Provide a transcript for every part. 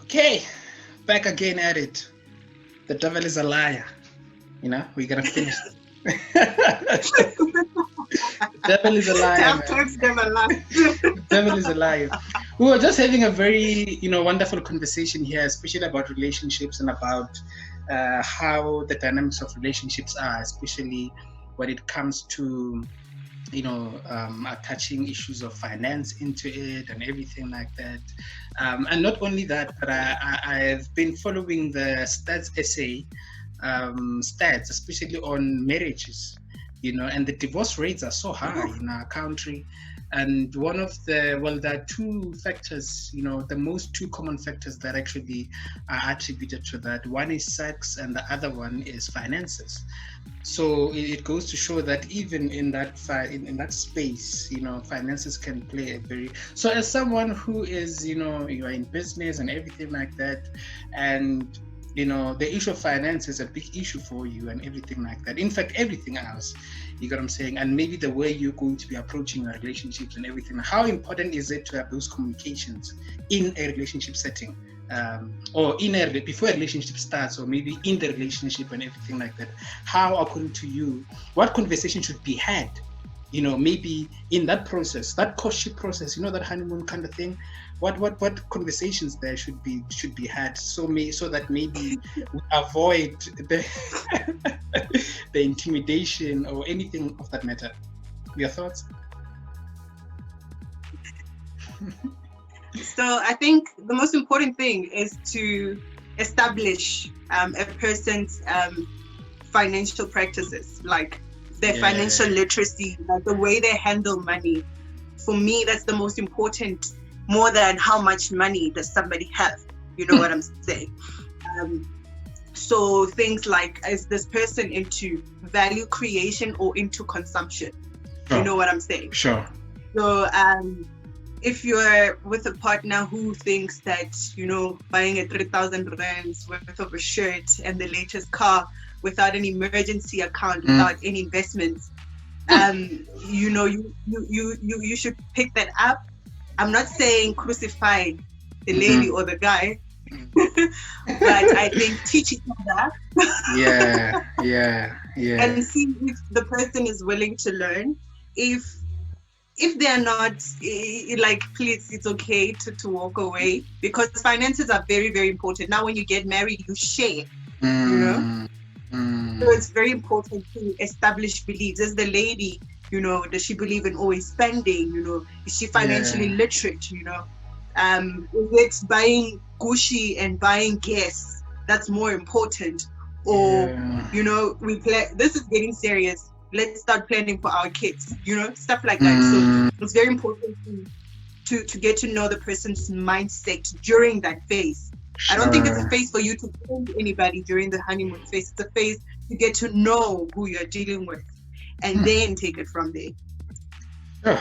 Okay, back again at it. The devil is a liar. We're gonna finish. The devil is a liar, man. The devil is a liar. We were just having a very, wonderful conversation here, especially about relationships and about how the dynamics of relationships are, especially when it comes to attaching issues of finance into it and everything like that. And not only that, but I've been following the stats essay, stats, especially on marriages, and the divorce rates are so high in our country. And one of there are two factors, the most two common factors that actually are attributed to that. One is sex and the other one is finances. So it goes to show that even in that space, finances can play a very. So as someone who is, you are in business and everything like that, and the issue of finance is a big issue for you and everything like that. In fact, everything else, you get what I'm saying? And maybe the way you're going to be approaching your relationships and everything. How important is it to have those communications in a relationship setting? Or before a relationship starts, or maybe in the relationship and everything like that? How, according to you, what conversation should be had? Maybe in that process, that courtship process, that honeymoon kind of thing. What conversations there should be had so that maybe we avoid the the intimidation or anything of that matter. Your thoughts? So I think the most important thing is to establish a person's financial practices, like their financial literacy, like the way they handle money. For me, that's the most important, more than how much money does somebody have. You know what I'm saying? So things like, is this person into value creation or into consumption? Sure. You know what I'm saying? Sure. So if you're with a partner who thinks that, buying a 3,000 rands worth of a shirt and the latest car without an emergency account, without any investments, you should pick that up. I'm not saying crucify the lady or the guy, but I think teach each other. Yeah. And see if the person is willing to learn. If they're not, please, it's okay to walk away, because finances are very, very important. Now, when you get married, you share, So it's very important to establish beliefs. As the lady, does she believe in always spending? Is she financially literate? Is it buying Gucci and buying gas? That's more important. Or, we play. This is getting serious. Let's start planning for our kids, stuff like that. So it's very important to get to know the person's mindset during that phase. Sure. I don't think it's a phase for you to blame anybody during the honeymoon phase. It's a phase to get to know who you're dealing with and then take it from there. Sure.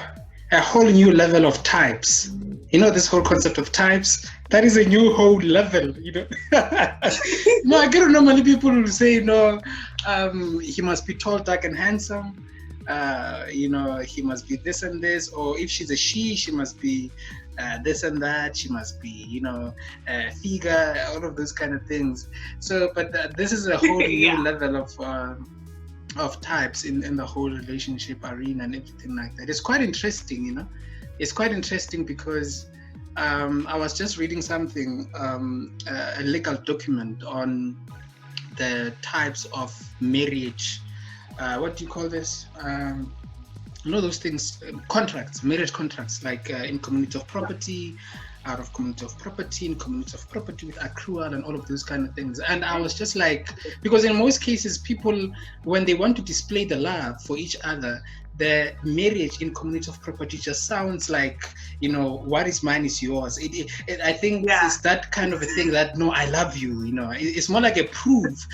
A whole new level of types. This whole concept of types, that is a new whole level, No, I get normally people will say, he must be tall, dark, and handsome. He must be this and this. Or if she's a she must be this and that. She must be, figure, all of those kind of things. So, but this is a whole new level of types in the whole relationship arena and everything like that. It's quite interesting, It's quite interesting because I was just reading something, a legal document on the types of marriage. What do you call this? Those things, contracts, marriage contracts, like in community of property, out of community of property, in community of property with accrual and all of those kind of things. And I was just like, because in most cases, people, when they want to display the love for each other, the marriage in community of property just sounds like, what is mine is yours. I think it's that kind of a thing that, no, I love you, it's more like a proof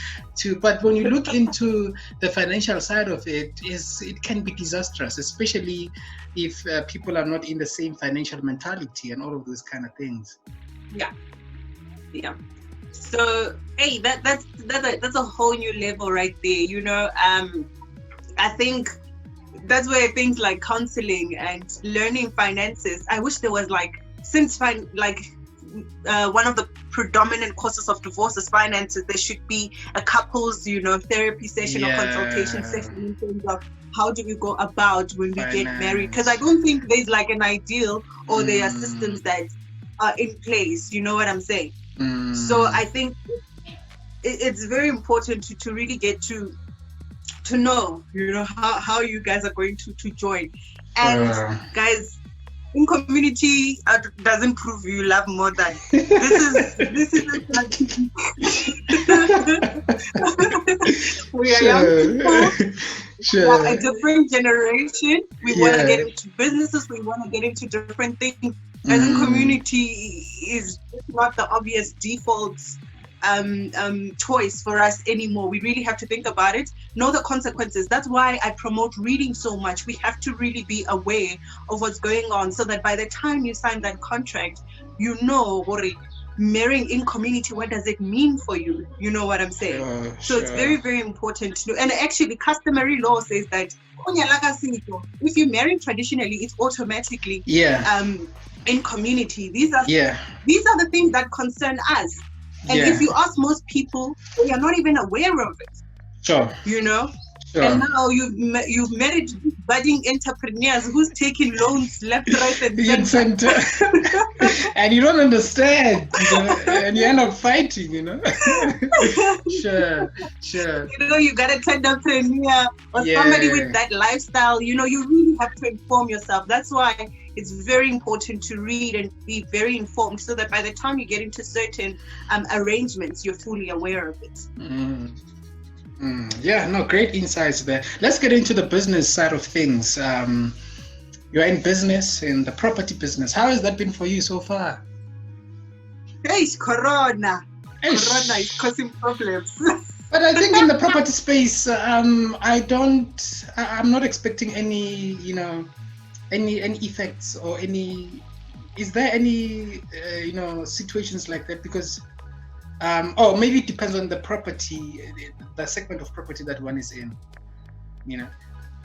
but when you look into the financial side of it, it can be disastrous, especially if people are not in the same financial mentality and all of those kind of things. Yeah. So, hey, that's a whole new level right there, I think that's where things like counseling and learning finances, I wish there was one of the predominant causes of divorce is finances. There should be a couples, therapy session or consultation session in terms of how do we go about when we get married. Because I don't think there's like an ideal or there are systems that are in place. You know what I'm saying? So I think it's very important to really get to know, how you guys are going to join. And guys, in community doesn't prove you love more than this is we are young people. We are a different generation. We want to get into businesses. We want to get into different things. As in community is not the obvious default choice for us anymore. We really have to think about it, know the consequences. That's why I promote reading so much. We have to really be aware of what's going on, so that by the time you sign that contract, marrying in community, what does it mean for you? You know what I'm saying? So it's very, very important to know. And actually, customary law says that if you marry traditionally, it's automatically in community. These are the things that concern us. And if you ask most people, they are not even aware of it. And now you've married budding entrepreneurs who's taking loans left, right, and center. And you don't understand, and you end up fighting, Sure. You got a entrepreneur or somebody with that lifestyle. You really have to inform yourself. That's why it's very important to read and be very informed, so that by the time you get into certain arrangements, you're fully aware of it. Great insights there. Let's get into the business side of things. You're in business, in the property business. How has that been for you so far? Corona is causing problems. But I think in the property space, I'm not expecting any, any effects or any. Is there any, situations like that? Because, maybe it depends on the property, the segment of property that one is in,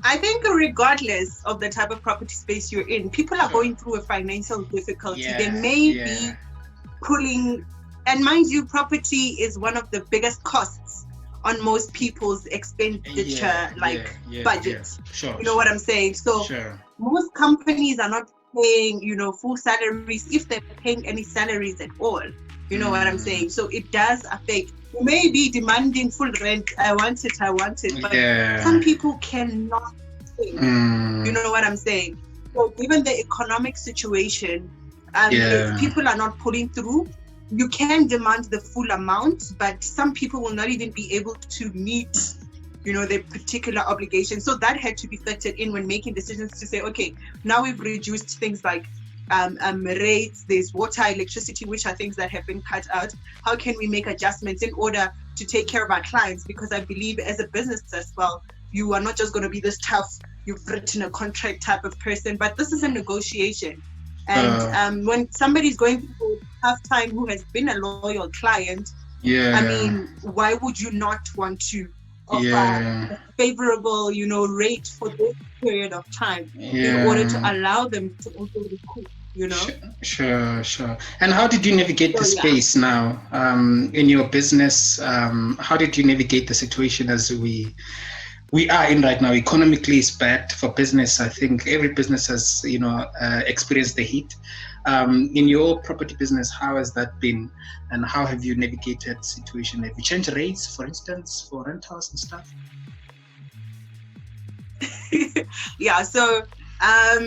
I think regardless of the type of property space you're in, people are going through a financial difficulty. They may be pulling, and mind you, property is one of the biggest costs on most people's expenditure, budget. You know what I'm saying? So most companies are not paying, full salaries, if they're paying any salaries at all. You know what I'm saying? So it does affect. You may be demanding full rent. I want it. But some people cannot pay. You know what I'm saying? So given the economic situation, if people are not pulling through, you can demand the full amount, but some people will not even be able to meet, their particular obligation. So that had to be factored in when making decisions to say, okay, now we've reduced things like rates, there's water, electricity, which are things that have been cut out. How can we make adjustments in order to take care of our clients? Because I believe as a business as well, you are not just going to be this tough, you've written a contract type of person, but this is a negotiation. And when somebody's going through a tough time who has been a loyal client, I mean, why would you not want to offer a favorable, rate for this period of time in order to allow them to also recoup, Sure. And how did you navigate the space now in your business? How did you navigate the situation as we are in right now? Economically, it's bad for business. I think every business has, experienced the heat. In your property business, how has that been? And how have you navigated the situation? Have you changed rates, for instance, for rentals and stuff? So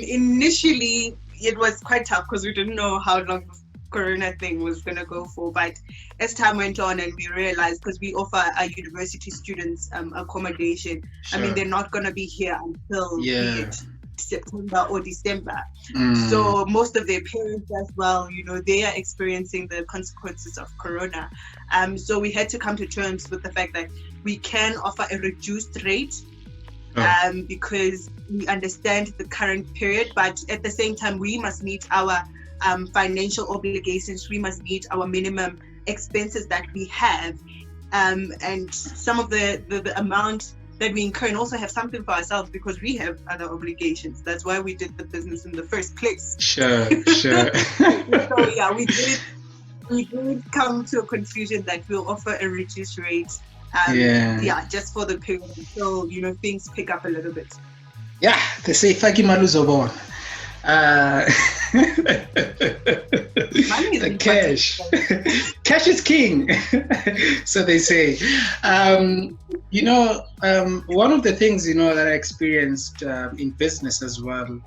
initially it was quite tough because we didn't know how long the Corona thing was going to go for. But as time went on and we realized, because we offer our university students accommodation, I mean, they're not going to be here until September or December. So most of their parents as well, they are experiencing the consequences of Corona. So we had to come to terms with the fact that we can offer a reduced rate because we understand the current period, but at the same time, we must meet our financial obligations. We must meet our minimum expenses that we have. And some of the amount that we incur, and also have something for ourselves because we have other obligations. That's why we did the business in the first place. Sure. So we did it we did come to a conclusion that we'll offer a reduced rate. Just for the period until things pick up a little bit. Yeah, they say Faki Maluzobon. The cash. Cash is king. So they say. One of the things that I experienced in business as well,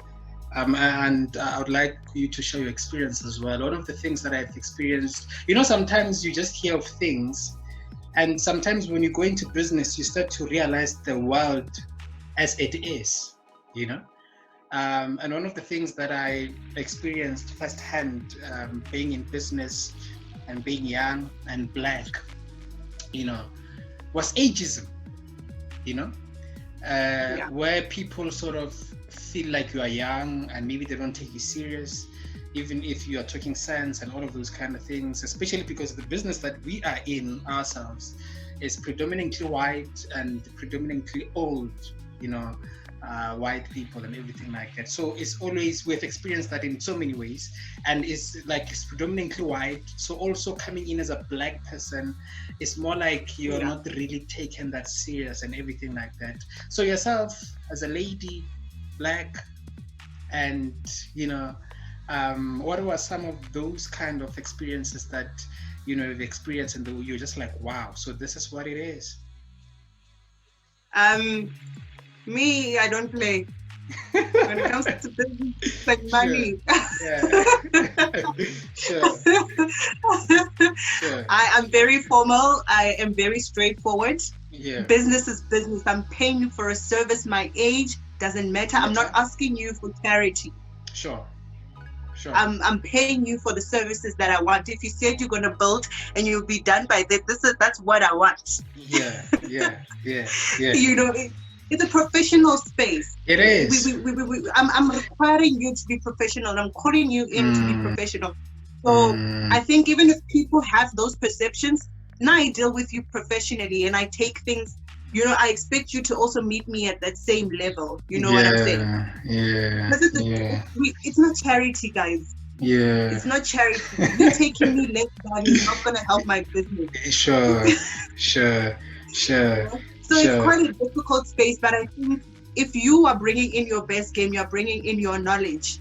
and I would like you to share your experience as well. One of the things that I've experienced, sometimes you just hear of things, and sometimes when you go into business, you start to realize the world as it is, And one of the things that I experienced firsthand, being in business and being young and Black, was ageism, where people sort of feel like you are young and maybe they don't take you serious, even if you are talking science and all of those kind of things, especially because the business that we are in ourselves is predominantly white and predominantly old, white people and everything like that. So it's always, we've experienced that in so many ways, and it's predominantly white. So also coming in as a Black person, it's more like you're not really taken that serious and everything like that. So yourself as a lady, Black, and what were some of those kind of experiences that you've experienced and you're just like, wow, so this is what it is? Me, I don't play. When it comes to business, it's like money. Sure. I am very formal. I am very straightforward. Yeah. Business is business. I'm paying you for a service. My age doesn't matter. I'm not asking you for charity. Sure. I'm paying you for the services that I want. If you said you're going to build and you'll be done by that's what I want. Yeah. It's a professional space. It is. I'm requiring you to be professional. I'm calling you in to be professional. So I think even if people have those perceptions, now I deal with you professionally and I take things, I expect you to also meet me at that same level. You know what I'm saying? It's not charity, guys. Yeah. It's not charity. You taking me less than is not going to help my business. Sure. So it's quite a difficult space, but I think if you are bringing in your best game, you're bringing in your knowledge,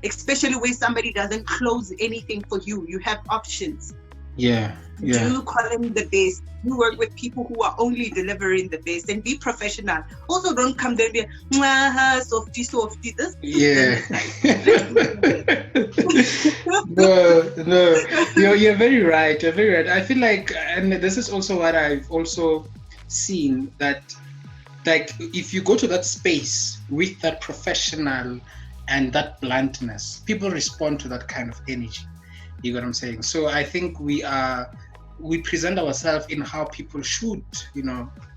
especially when somebody doesn't close anything for you, you have options. Yeah. Do call them the best. You work with people who are only delivering the best, and be professional. Also, don't come there and be softy. This. Yeah. No. You're very right. I feel like, and this is also what I've also seen, that if you go to that space with that professional and that bluntness, people respond to that kind of energy. You get what I'm saying? So I think we present ourselves in how people should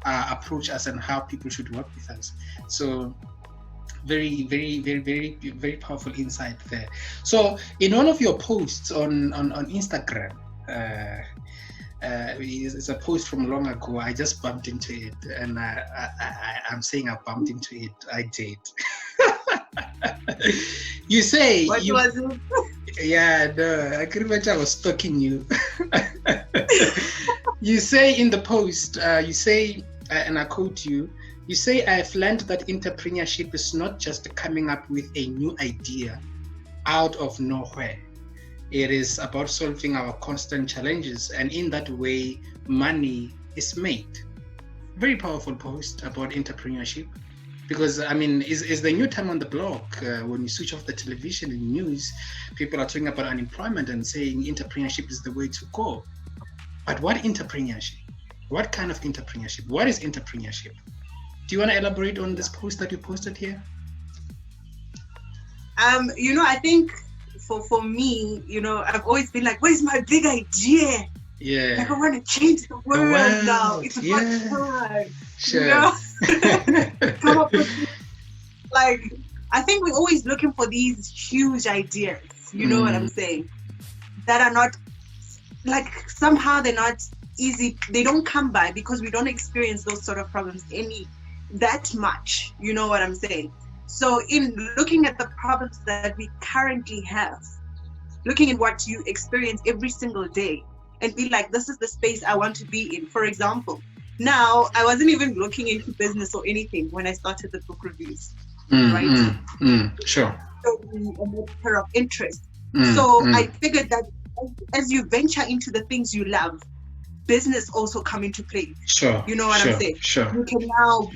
approach us and how people should work with us. So very, very, very, very, very powerful insight there. So in one of your posts on Instagram, it's a post from long ago. I just bumped into it, and I'm saying I bumped into it. I did. You say what was it? Yeah, no, I could imagine I was stalking you. You say in the post, you say, and I quote you, you say, I've learned that entrepreneurship is not just coming up with a new idea out of nowhere. It is about solving our constant challenges, and in that way, money is made. Very powerful post about entrepreneurship, because is the new time on the block. When you switch off the television and news, people are talking about unemployment and saying entrepreneurship is the way to go. But what entrepreneurship? What kind of entrepreneurship? What is entrepreneurship? Do you want to elaborate on this post that you posted here? I think for me, I've always been like, where's my big idea? Yeah. Like, I want to change the world now. It's about time. Sure. Come up with, I think we're always looking for these huge ideas, know what I'm saying? That are not, somehow they're not easy. They don't come by because we don't experience those sort of problems that much. You know what I'm saying? So in looking at the problems that we currently have, looking at what you experience every single day and be like, this is the space I want to be in. For example, now I wasn't even looking into business or anything when I started the book reviews, right? Sure. So a matter of interest. I figured that as you venture into the things you love, business also come into play. Sure. You know what I'm saying? Sure. You can now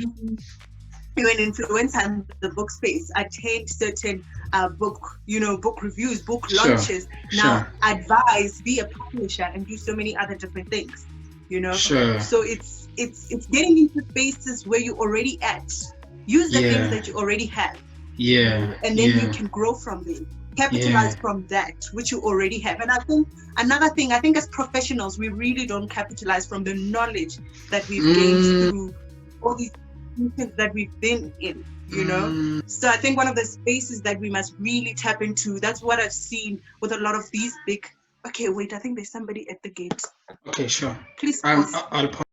be an influencer in the book space, attend certain book reviews, book launches, now advise, be a publisher, and do so many other different things, So it's getting into spaces where you're already at. Use the things that you already have. And then you can grow from there. Capitalize from that which you already have. And I think another thing, as professionals, we really don't capitalize from the knowledge that we've gained through all these things that we've been in, So I think one of the spaces that we must really tap into, that's what I've seen with a lot of these big. Okay, wait, I think there's somebody at the gate. Okay, sure. Please. I'll pause.